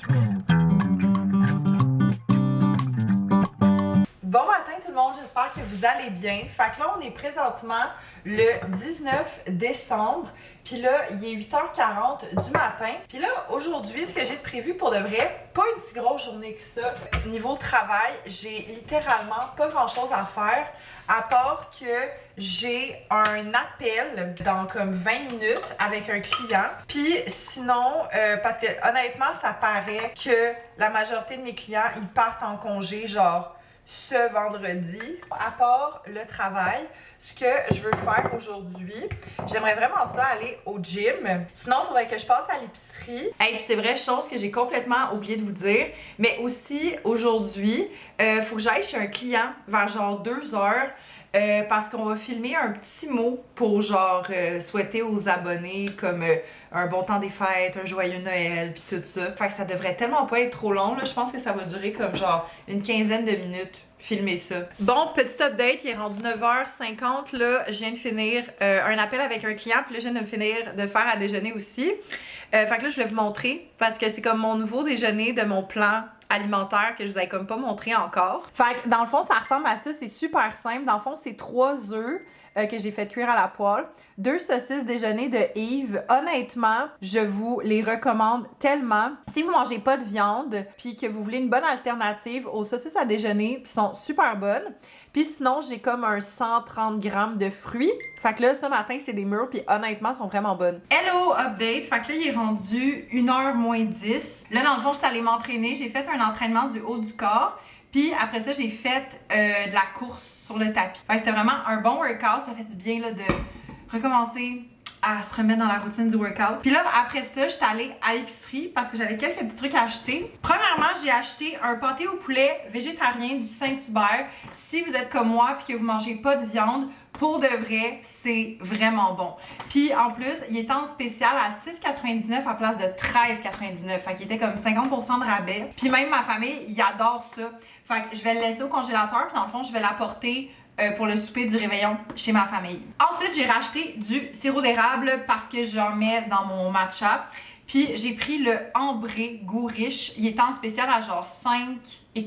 Bon matin tout le monde, j'espère que vous allez bien. Fait que là, on est présentement le 19 décembre. Puis là, il est 8h40 du matin. Puis là, aujourd'hui, ce que j'ai de prévu pour de vrai, pas une si grosse journée que ça. Niveau travail, j'ai littéralement pas grand-chose à faire, à part que j'ai un appel dans comme 20 minutes avec un client. Puis sinon, parce que honnêtement, ça paraît que la majorité de mes clients, ils partent en congé, genre ce vendredi. À part le travail, ce que je veux faire aujourd'hui, j'aimerais vraiment ça aller au gym. Sinon, il faudrait que je passe à l'épicerie. Hey, puis c'est vrai, chose que j'ai complètement oublié de vous dire, mais aussi aujourd'hui, faut que j'aille chez un client vers genre 2 heures. Parce qu'on va filmer un petit mot pour genre souhaiter aux abonnés comme un bon temps des fêtes, un joyeux Noël, puis tout ça. Fait que ça devrait tellement pas être trop long, là. Je pense que ça va durer comme genre une quinzaine de minutes. Filmer ça. Bon, petit update, il est rendu 9h50, là, je viens de finir un appel avec un client, puis là, je viens de me finir de faire à déjeuner aussi. Fait que là, je voulais vous montrer, parce que c'est comme mon nouveau déjeuner de mon plan alimentaire que je vous avais comme pas montré encore. Fait que dans le fond, ça ressemble à ça, c'est super simple. Dans le fond, c'est 3 œufs que j'ai fait cuire à la poêle, 2 saucisses déjeuner de Yves. Honnêtement, je vous les recommande tellement. Si vous mangez pas de viande, puis que vous voulez une bonne alternative aux saucisses à déjeuner, qui sont super bonnes. Puis sinon, j'ai comme un 130 grammes de fruits. Fait que là, ce matin, c'est des mûres, puis honnêtement, sont vraiment bonnes. Hello, update! Fait que là, il est rendu 1h moins 10. Là, dans le fond, je suis allée m'entraîner. J'ai fait un entraînement du haut du corps. Puis après ça, j'ai fait de la course sur le tapis. Fait que c'était vraiment un bon workout. Ça fait du bien là, de recommencer à se remettre dans la routine du workout. Puis là, après ça, j'étais allée à l'épicerie parce que j'avais quelques petits trucs à acheter. Premièrement, j'ai acheté un pâté au poulet végétarien du Saint-Hubert. Si vous êtes comme moi puis que vous mangez pas de viande, pour de vrai, c'est vraiment bon. Puis en plus, il était en spécial à 6,99 à place de 13,99. Fait qu'il était comme 50% de rabais. Puis même ma famille, ils adorent ça. Fait que je vais le laisser au congélateur. Puis dans le fond, je vais l'apporter pour le souper du réveillon chez ma famille. Ensuite, j'ai racheté du sirop d'érable parce que j'en mets dans mon matcha. Puis j'ai pris le ambré goût riche. Il était en spécial à genre 5,80.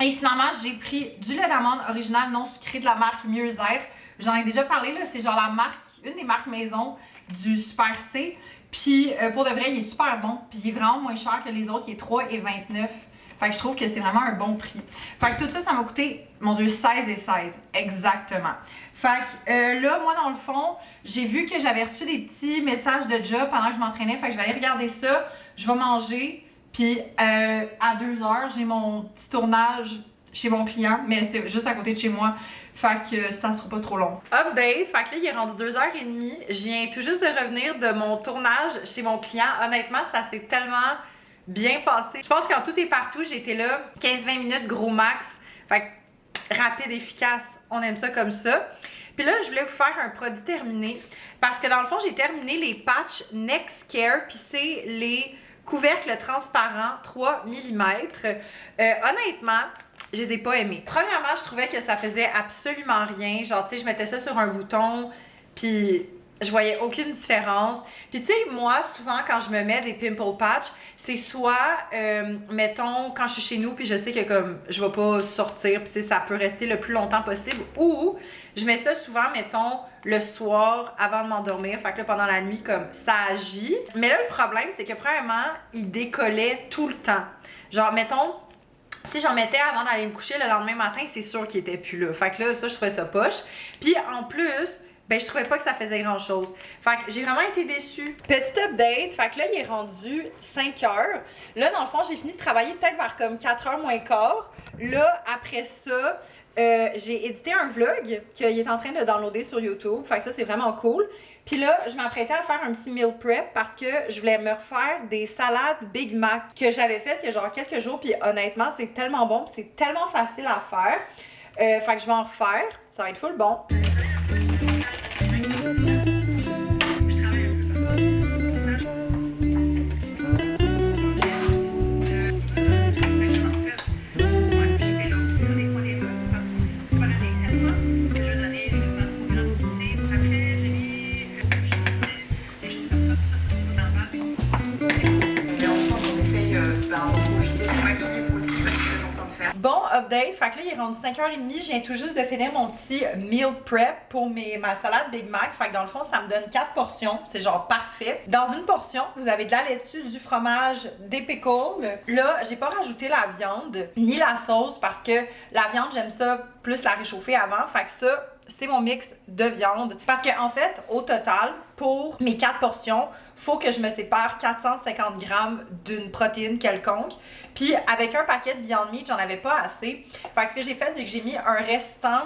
Et finalement, j'ai pris du lait d'amande original non sucré de la marque Mieux-être. J'en ai déjà parlé, là, c'est genre la marque, une des marques maison du Super C. Puis pour de vrai, il est super bon. Puis il est vraiment moins cher que les autres, il est 3,29. Fait que je trouve que c'est vraiment un bon prix. Fait que tout ça, ça m'a coûté, mon Dieu, 16,16. Exactement. Fait que là, moi, dans le fond, j'ai vu que j'avais reçu des petits messages de job pendant que je m'entraînais. Fait que je vais aller regarder ça. Je vais manger. Puis à 2 heures, j'ai mon petit tournage chez mon client. Mais c'est juste à côté de chez moi. Fait que ça sera pas trop long. Update. Fait que là, il est rendu 2h30. Je viens tout juste de revenir de mon tournage chez mon client. Honnêtement, ça s'est tellement bien passé. Je pense qu'en tout et partout, j'étais là 15-20 minutes gros max. Fait que rapide, efficace, on aime ça comme ça. Puis là, je voulais vous faire un produit terminé parce que dans le fond, j'ai terminé les patchs Next Care, puis c'est les couvercles transparents 3 mm. Honnêtement, je les ai pas aimés. Premièrement, je trouvais que ça faisait absolument rien. Genre, tu sais, je mettais ça sur un bouton, puis je voyais aucune différence. Puis tu sais, moi, souvent, quand je me mets des pimple patch, c'est soit, mettons, quand je suis chez nous, puis je sais que comme je vais pas sortir, puis ça peut rester le plus longtemps possible, ou je mets ça souvent, mettons, le soir avant de m'endormir. Fait que là, pendant la nuit, comme ça agit. Mais là, le problème, c'est que premièrement, il décollait tout le temps. Genre, mettons, si j'en mettais avant d'aller me coucher le lendemain matin, c'est sûr qu'il était plus là. Fait que là, ça, je trouvais ça poche. Puis en plus, ben je trouvais pas que ça faisait grand chose. Fait que j'ai vraiment été déçue. Petit update, fait que là il est rendu 5 heures. Là dans le fond j'ai fini de travailler peut-être vers comme 4h moins quart. Là après ça, j'ai édité un vlog qu'il est en train de downloader sur YouTube. Fait que ça c'est vraiment cool. Puis là je m'apprêtais à faire un petit meal prep parce que je voulais me refaire des salades Big Mac que j'avais faites il y a genre quelques jours. Puis honnêtement c'est tellement bon, c'est tellement facile à faire. Fait que je vais en refaire. Ça va être full bon. Bon, update, fait que là, il est rendu 5h30, je viens tout juste de finir mon petit meal prep pour ma salade Big Mac. Fait que dans le fond, ça me donne 4 portions, c'est genre parfait. Dans une portion, vous avez de la laitue, du fromage, des pickles. Là, j'ai pas rajouté la viande, ni la sauce, parce que la viande, j'aime ça plus la réchauffer avant. Fait que ça, c'est mon mix de viande. Parce que en fait, au total, pour mes 4 portions, faut que je me sépare 450 grammes d'une protéine quelconque. Puis avec un paquet de Beyond Meat, j'en avais pas assez. Fait que ce que j'ai fait, c'est que j'ai mis un restant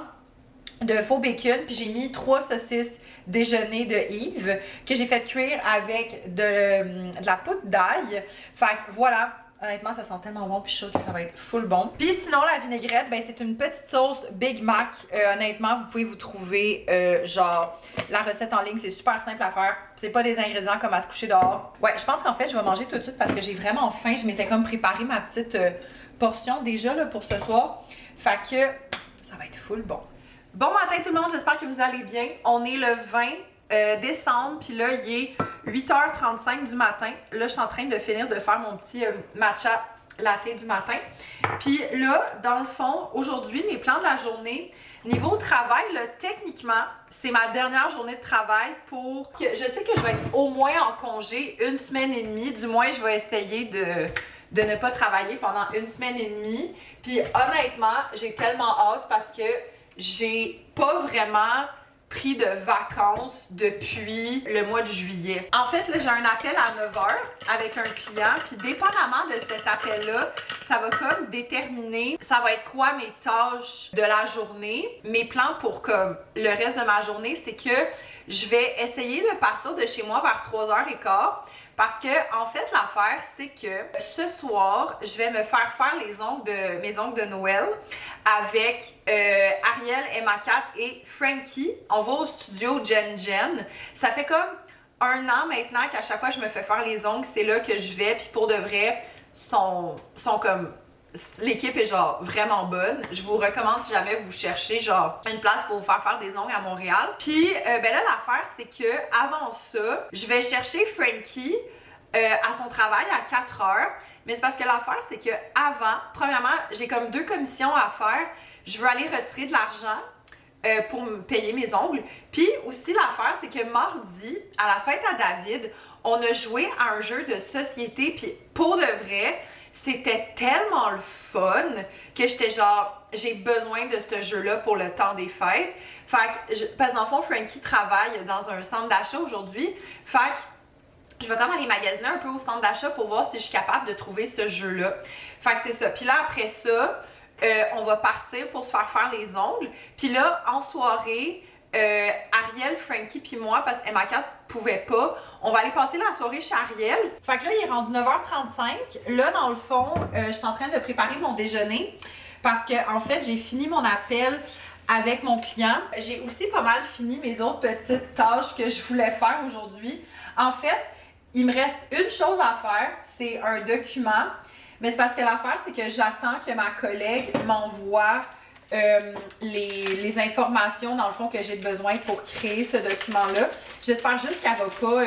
de faux bacon, puis j'ai mis 3 saucisses déjeuner de Yves que j'ai fait cuire avec de la poudre d'ail. Fait que voilà. Honnêtement, ça sent tellement bon, puis je suis sûre que ça va être full bon. Puis sinon, la vinaigrette, ben c'est une petite sauce Big Mac. Honnêtement, vous pouvez vous trouver genre la recette en ligne, c'est super simple à faire. C'est pas des ingrédients comme à se coucher dehors. Ouais, je pense qu'en fait, je vais manger tout de suite parce que j'ai vraiment faim. Je m'étais comme préparé ma petite portion déjà là pour ce soir. Fait que ça va être full bon. Bon matin tout le monde, j'espère que vous allez bien. On est le 20 décembre, puis là, il est 8h35 du matin. Là, je suis en train de finir de faire mon petit matcha latte du matin. Puis là, dans le fond, aujourd'hui, mes plans de la journée, niveau travail, là, techniquement, c'est ma dernière journée de travail pour que je sais que je vais être au moins en congé 1 semaine et demie. Du moins, je vais essayer de ne pas travailler pendant 1 semaine et demie. Puis honnêtement, j'ai tellement hâte parce que j'ai pas vraiment pris de vacances depuis le mois de juillet. En fait, là, j'ai un appel à 9h avec un client, puis dépendamment de cet appel-là, ça va comme déterminer ça va être quoi mes tâches de la journée. Mes plans pour comme le reste de ma journée, c'est que je vais essayer de partir de chez moi vers 3h15 parce que, en fait, l'affaire, c'est que ce soir, je vais me faire mes ongles de Noël avec Ariel, Emma Cat et Frankie. On va au studio Jen Jen. Ça fait comme 1 an maintenant qu'à chaque fois que je me fais faire les ongles, c'est là que je vais. Puis pour de vrai, sont comme... L'équipe est genre vraiment bonne. Je vous recommande si jamais vous cherchez genre une place pour vous faire des ongles à Montréal. Puis ben là l'affaire c'est que avant ça, je vais chercher Frankie à son travail à 4h. Mais c'est parce que l'affaire c'est que avant, premièrement, j'ai comme 2 commissions à faire. Je veux aller retirer de l'argent pour me payer mes ongles. Puis aussi l'affaire c'est que mardi, à la fête à David, on a joué à un jeu de société. Puis pour de vrai, c'était tellement le fun que j'étais genre, j'ai besoin de ce jeu-là pour le temps des fêtes. Fait que, parce que dans le fond, Frankie travaille dans un centre d'achat aujourd'hui. Fait que je vais comme aller magasiner un peu au centre d'achat pour voir si je suis capable de trouver ce jeu-là. Fait que c'est ça. Puis là, après ça, on va partir pour se faire les ongles. Puis là, en soirée, Ariel, Frankie puis moi, parce qu'Emma Cat pouvait pas, on va aller passer la soirée chez Ariel. Fait que là, il est rendu 9h35. Là, dans le fond, je suis en train de préparer mon déjeuner parce que en fait, j'ai fini mon appel avec mon client. J'ai aussi pas mal fini mes autres petites tâches que je voulais faire aujourd'hui. En fait, il me reste une chose à faire, c'est un document. Mais c'est parce que l'affaire, c'est que j'attends que ma collègue m'envoie les informations dans le fond que j'ai besoin pour créer ce document-là. J'espère juste qu'elle va pas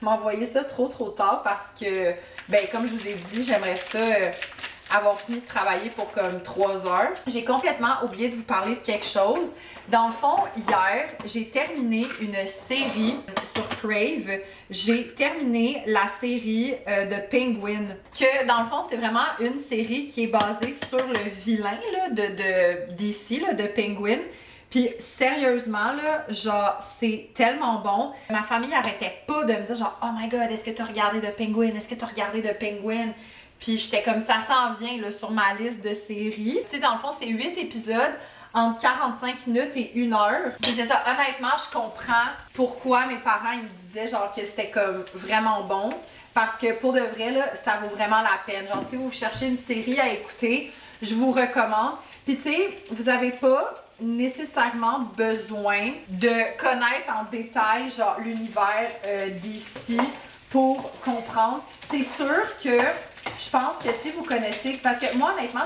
m'envoyer ça trop tard parce que, ben comme je vous ai dit, j'aimerais ça avoir fini de travailler pour comme 3 heures. J'ai complètement oublié de vous parler de quelque chose. Dans le fond, hier, j'ai terminé une série sur Crave. J'ai terminé la série de Penguin. Que dans le fond, c'est vraiment une série qui est basée sur le vilain là, d'ici, de Penguin. Puis sérieusement, là, genre, c'est tellement bon. Ma famille arrêtait pas de me dire genre, oh my god, est-ce que tu as regardé de Penguin? Est-ce que tu as regardé de Penguin? Puis j'étais comme ça s'en vient là, sur ma liste de séries. Tu sais, dans le fond, c'est 8 épisodes entre 45 minutes et 1 heure. Puis c'est ça, honnêtement, je comprends pourquoi mes parents ils me disaient genre que c'était comme vraiment bon. Parce que pour de vrai, là, ça vaut vraiment la peine. Genre, si vous cherchez une série à écouter, je vous recommande. Puis tu sais, vous n'avez pas nécessairement besoin de connaître en détail genre l'univers d'ici pour comprendre. C'est sûr que je pense que si vous connaissez, parce que moi honnêtement,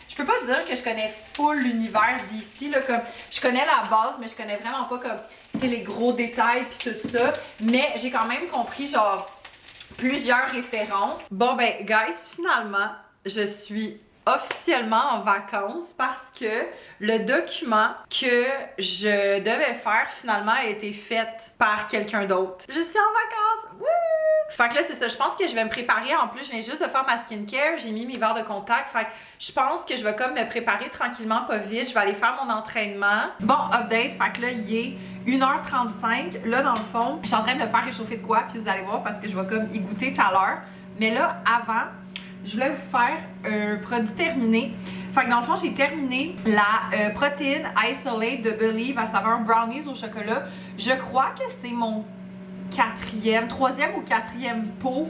je peux pas dire que je connais full l'univers d'ici, là, comme je connais la base, mais je connais vraiment pas comme, tu sais, les gros détails puis tout ça, mais j'ai quand même compris genre plusieurs références. Bon ben guys, finalement, je suis officiellement en vacances parce que le document que je devais faire finalement a été fait par quelqu'un d'autre. Je suis en vacances! Wouh! Fait que là, c'est ça. Je pense que je vais me préparer. En plus, je viens juste de faire ma skincare. J'ai mis mes verres de contact. Fait que je pense que je vais comme me préparer tranquillement, pas vite. Je vais aller faire mon entraînement. Bon, update. Fait que là, il est 1h35. Là, dans le fond, je suis en train de me faire réchauffer de quoi. Puis vous allez voir parce que je vais comme y goûter tout à l'heure. Mais là, avant, je voulais vous faire un produit terminé. Fait que dans le fond, j'ai terminé la protéine Isolate de Believe à saveur brownies au chocolat. Je crois que c'est mon troisième ou quatrième pot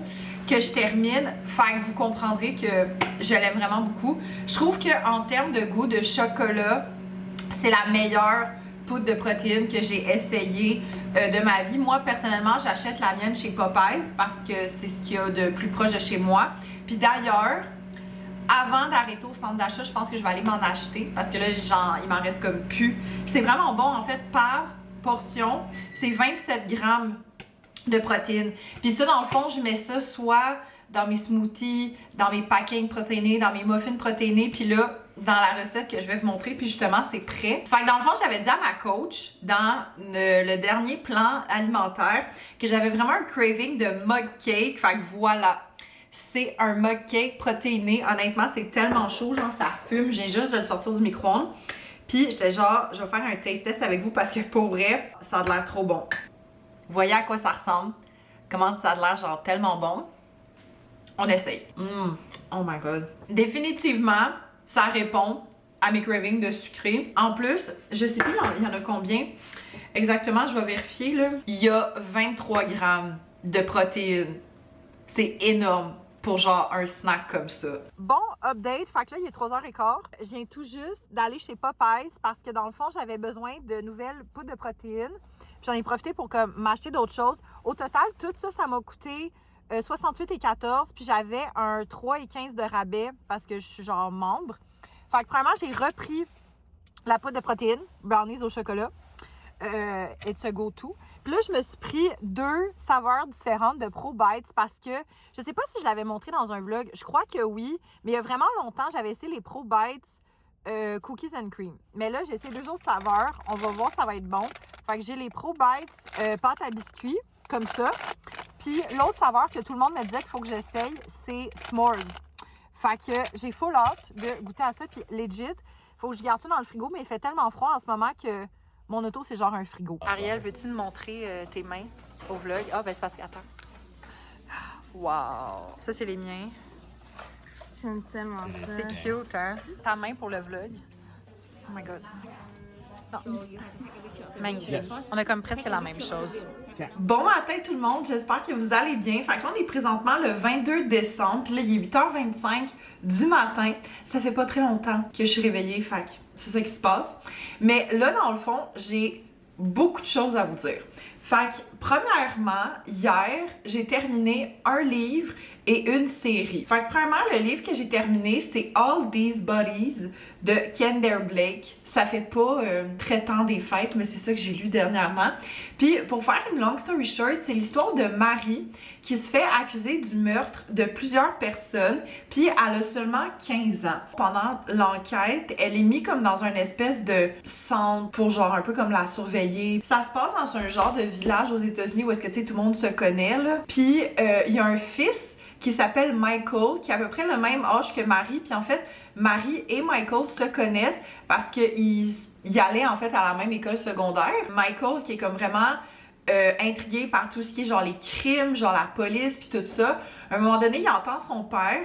que je termine. Fait que vous comprendrez que je l'aime vraiment beaucoup. Je trouve qu'en termes de goût de chocolat, c'est la meilleure poudre de protéines que j'ai essayé de ma vie. Moi, personnellement, j'achète la mienne chez Popeyes parce que c'est ce qu'il y a de plus proche de chez moi. Puis d'ailleurs, avant d'arrêter au centre d'achat, je pense que je vais aller m'en acheter parce que là, genre, il m'en reste comme plus. C'est vraiment bon, en fait, par portion, c'est 27 grammes de protéines. Puis ça, dans le fond, je mets ça soit dans mes smoothies, dans mes packings protéinés, dans mes muffins protéinés, puis là, dans la recette que je vais vous montrer, puis justement, c'est prêt. Fait que dans le fond, j'avais dit à ma coach, dans le dernier plan alimentaire, que j'avais vraiment un craving de mug cake. Fait que voilà, c'est un mug cake protéiné. Honnêtement, c'est tellement chaud, genre ça fume. J'ai juste de le sortir du micro-ondes. Puis j'étais genre, je vais faire un taste test avec vous parce que pour vrai, ça a l'air trop bon. Vous voyez à quoi ça ressemble? Comment ça a l'air genre tellement bon? On essaye. Oh my god. Définitivement, ça répond à mes cravings de sucré. En plus, je sais plus il y en a combien exactement, je vais vérifier là. Il y a 23 grammes de protéines. C'est énorme pour genre un snack comme ça. Bon, update, fait que là il est 3h15. Je viens tout juste d'aller chez Popeyes parce que dans le fond j'avais besoin de nouvelles poudres de protéines. J'en ai profité pour m'acheter d'autres choses. Au total, tout ça, ça m'a coûté 68,14. Puis j'avais un 3,15 de rabais parce que je suis genre membre. Fait que premièrement, j'ai repris la poudre de protéines, brownies au chocolat. It's a go-to. Puis là, je me suis pris 2 saveurs différentes de Pro Bites parce que je sais pas si je l'avais montré dans un vlog. Je crois que oui, mais il y a vraiment longtemps, j'avais essayé les Pro Bites Cookies and Cream. Mais là, j'ai essayé 2 autres saveurs. On va voir, ça va être bon. Fait que j'ai les Pro Bites pâte à biscuits, comme ça. Puis l'autre saveur que tout le monde me disait qu'il faut que j'essaye, c'est S'mores. Fait que j'ai full hâte de goûter à ça. Puis legit, faut que je garde ça dans le frigo, mais il fait tellement froid en ce moment que mon auto, c'est genre un frigo. Ariel, veux-tu me montrer tes mains au vlog? Ah, ben c'est parce qu'attends. Wow! Ça, c'est les miens. J'aime tellement ça. C'est cute, hein? C'est ta main pour le vlog. Oh my god. Non. Magnifique. On a comme presque la même chose. Bon matin tout le monde, j'espère que vous allez bien. Fait que là, on est présentement le 22 décembre, puis là, il est 8h25 du matin. Ça fait pas très longtemps que je suis réveillée, fait que c'est ça qui se passe. Mais là, dans le fond, j'ai beaucoup de choses à vous dire. Fait que, premièrement, hier, j'ai terminé un livre et une série. Fait que, premièrement, le livre que j'ai terminé, c'est All These Bodies de Kender Blake. Ça fait pas très temps des fêtes, mais c'est ça que j'ai lu dernièrement. Puis, pour faire une long story short, c'est l'histoire de Marie qui se fait accuser du meurtre de plusieurs personnes, puis elle a seulement 15 ans. Pendant l'enquête, elle est mise comme dans une espèce de centre pour genre un peu comme la surveiller. Ça se passe dans un genre de village aux États-Unis où est-ce que tu sais tout le monde se connaît là. Puis il y a un fils qui s'appelle Michael qui a à peu près le même âge que Marie. Puis en fait, Marie et Michael se connaissent parce qu'ils allaient en fait à la même école secondaire. Michael qui est comme vraiment intrigué par tout ce qui est genre les crimes, genre la police puis tout ça. À un moment donné, il entend son père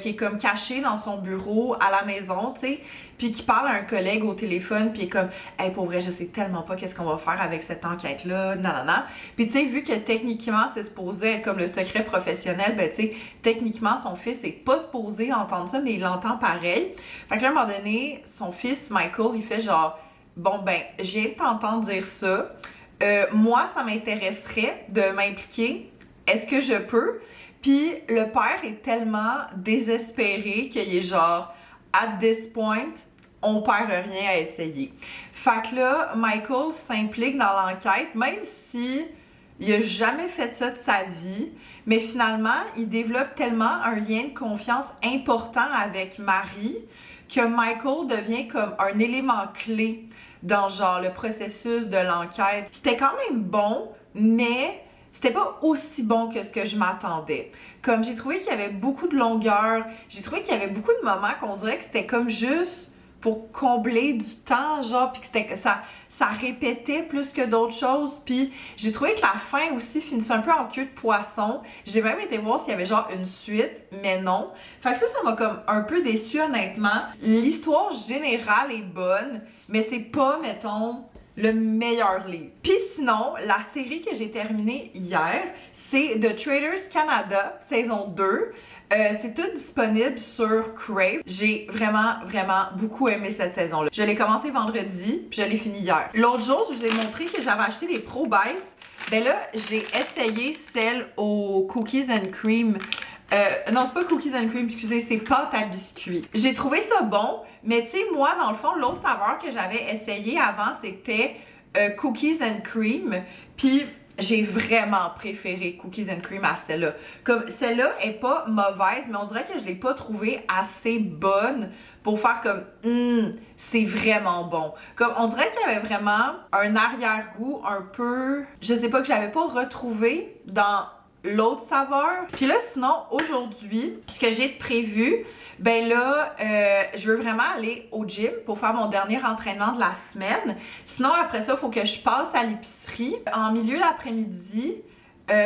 qui est comme caché dans son bureau à la maison, tu sais, puis qui parle à un collègue au téléphone, puis il est comme « Hey, pour vrai, je sais tellement pas qu'est-ce qu'on va faire avec cette enquête-là, nanana. » Puis tu sais, vu que techniquement, c'est supposé être comme le secret professionnel, ben tu sais, techniquement, son fils est pas supposé entendre ça, mais il l'entend pareil. Fait que là, à un moment donné, son fils, Michael, il fait genre « Bon, ben, je viens de t'entendre dire ça. Moi, ça m'intéresserait de m'impliquer. Est-ce que je peux? » Puis le père est tellement désespéré qu'il est genre « At this point, on perd rien à essayer. » Fait que là, Michael s'implique dans l'enquête, même si il a jamais fait ça de sa vie, mais finalement, il développe tellement un lien de confiance important avec Marie que Michael devient comme un élément clé dans genre le processus de l'enquête. C'était quand même bon, mais c'était pas aussi bon que ce que je m'attendais. Comme j'ai trouvé qu'il y avait beaucoup de longueur, j'ai trouvé qu'il y avait beaucoup de moments qu'on dirait que c'était comme juste pour combler du temps, genre, puis que ça répétait plus que d'autres choses. Puis j'ai trouvé que la fin aussi finissait un peu en queue de poisson. J'ai même été voir s'il y avait genre une suite, mais non. Fait que ça m'a comme un peu déçue honnêtement. L'histoire générale est bonne, mais c'est pas, mettons, le meilleur livre. Puis sinon, la série que j'ai terminée hier, c'est The Traders Canada, saison 2. C'est tout disponible sur Crave. J'ai vraiment beaucoup aimé cette saison-là. Je l'ai commencé vendredi, puis je l'ai fini hier. L'autre jour, je vous ai montré que j'avais acheté les Pro Bites. Ben là, j'ai essayé celle aux Cookies and Cream. Non, c'est pas Cookies and Cream, excusez, c'est pâte à biscuits. J'ai trouvé ça bon, mais tu sais, moi, dans le fond, l'autre saveur que j'avais essayé avant, c'était Cookies and Cream. Puis j'ai vraiment préféré Cookies and Cream à celle-là. Comme celle-là est pas mauvaise, mais on dirait que je l'ai pas trouvée assez bonne pour faire comme c'est vraiment bon. Comme on dirait qu'il y avait vraiment un arrière-goût un peu, je sais pas, que j'avais pas retrouvé dans l'autre saveur. Puis là, sinon, aujourd'hui, ce que j'ai de prévu, ben là, je veux vraiment aller au gym pour faire mon dernier entraînement de la semaine. Sinon, après ça, il faut que je passe à l'épicerie. En milieu d'après-midi,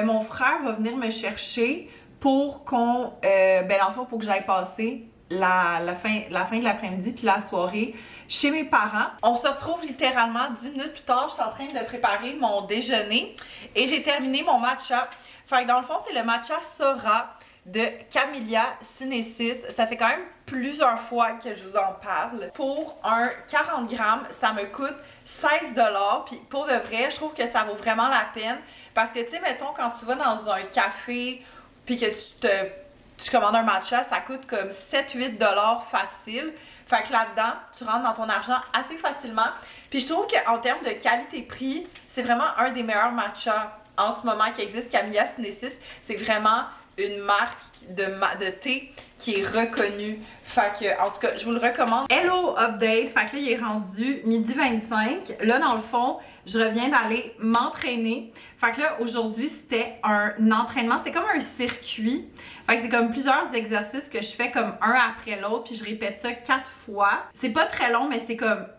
mon frère va venir me chercher pour qu'on, ben dans le fond, pour que j'aille passer la fin de l'après-midi puis la soirée chez mes parents. On se retrouve littéralement 10 minutes plus tard. Je suis en train de préparer mon déjeuner et j'ai terminé mon matcha. Fait que dans le fond, c'est le matcha Sora de Camellia Sinensis. Ça fait quand même plusieurs fois que je vous en parle. Pour un 40 grammes, ça me coûte 16 $. Puis pour de vrai, je trouve que ça vaut vraiment la peine. Parce que tu sais, mettons, quand tu vas dans un café puis que tu commandes un matcha, ça coûte comme 7-8 $ facile. Fait que là-dedans, tu rentres dans ton argent assez facilement. Puis je trouve qu'en termes de qualité-prix, c'est vraiment un des meilleurs matchas en ce moment qui existe. Camellia Sinensis, c'est vraiment une marque de thé qui est reconnue. Fait que, en tout cas, je vous le recommande. Hello Update! Fait que là, il est rendu 12h25. Là, dans le fond, je reviens d'aller m'entraîner. Fait que là, aujourd'hui, c'était un entraînement. C'était comme un circuit. Fait que c'est comme plusieurs exercices que je fais comme un après l'autre. Puis je répète ça 4 fois. C'est pas très long, mais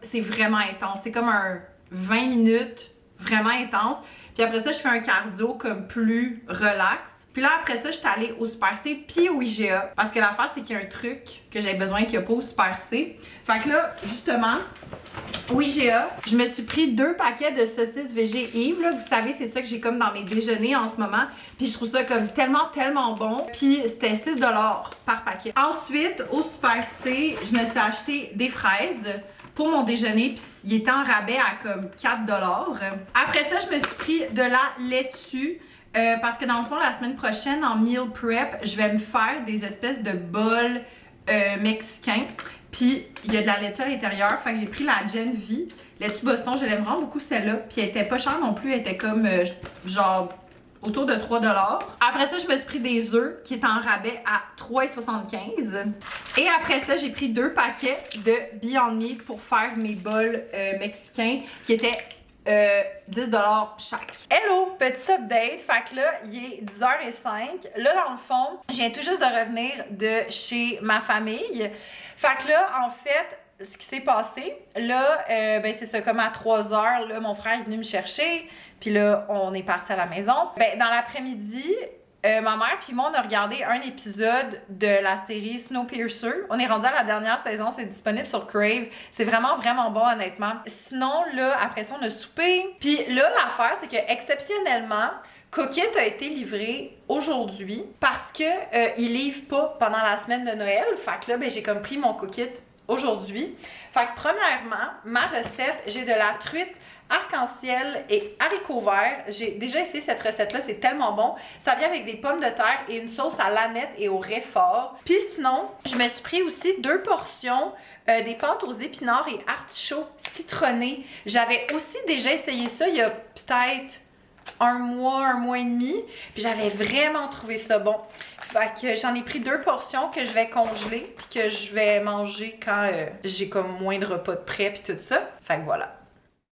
c'est vraiment intense. C'est comme un 20 minutes vraiment intense. Puis après ça, je fais un cardio comme plus relax. Puis là, après ça, je suis allée au Super C puis au IGA. Parce que l'affaire, c'est qu'il y a un truc que j'ai besoin qu'il n'y a pas au Super C. Fait que là, justement, au IGA, je me suis pris 2 paquets de saucisses végé Yves. Là, vous savez, c'est ça que j'ai comme dans mes déjeuners en ce moment. Puis je trouve ça comme tellement bon. Puis c'était 6 $ par paquet. Ensuite, au Super C, je me suis acheté des fraises pour mon déjeuner, puis il était en rabais à comme 4 $. Après ça, je me suis pris de la laitue, parce que dans le fond, la semaine prochaine, en meal prep, je vais me faire des espèces de bols mexicains, puis il y a de la laitue à l'intérieur, fait que j'ai pris la Gen V, laitue Boston, je l'aime vraiment beaucoup celle-là, puis elle était pas chère non plus, elle était comme genre autour de 3 $. Après ça, je me suis pris des œufs qui étaient en rabais à 3,75 $. Et après ça, j'ai pris 2 paquets de Beyond Meat pour faire mes bols mexicains qui étaient 10 $ chaque. Hello! Petit update. Fait que là, il est 10h05. Là, dans le fond, je viens tout juste de revenir de chez ma famille. Fait que là, en fait, ce qui s'est passé, là, ben c'est ça, comme à 3h, là, mon frère est venu me chercher. Puis là, on est parti à la maison. Ben, dans l'après-midi, ma mère puis moi, on a regardé un épisode de la série Snowpiercer. On est rendu à la dernière saison, c'est disponible sur Crave. C'est vraiment bon, honnêtement. Sinon, là, après ça, on a soupé. Puis là, l'affaire, c'est que exceptionnellement, Cookit a été livré aujourd'hui parce que il livre pas pendant la semaine de Noël. Fait que là, ben, j'ai comme pris mon Cookit aujourd'hui. Fait que premièrement, ma recette, j'ai de la truite arc-en-ciel et haricots verts. J'ai déjà essayé cette recette-là, c'est tellement bon. Ça vient avec des pommes de terre et une sauce à l'aneth et au réfort. Puis sinon, je me suis pris aussi 2 portions des pâtes aux épinards et artichauts citronnés. J'avais aussi déjà essayé ça il y a peut-être un mois et demi. Puis j'avais vraiment trouvé ça bon. Fait que j'en ai pris 2 portions que je vais congeler puis que je vais manger quand j'ai comme moins de repas de prêt puis tout ça. Fait que voilà.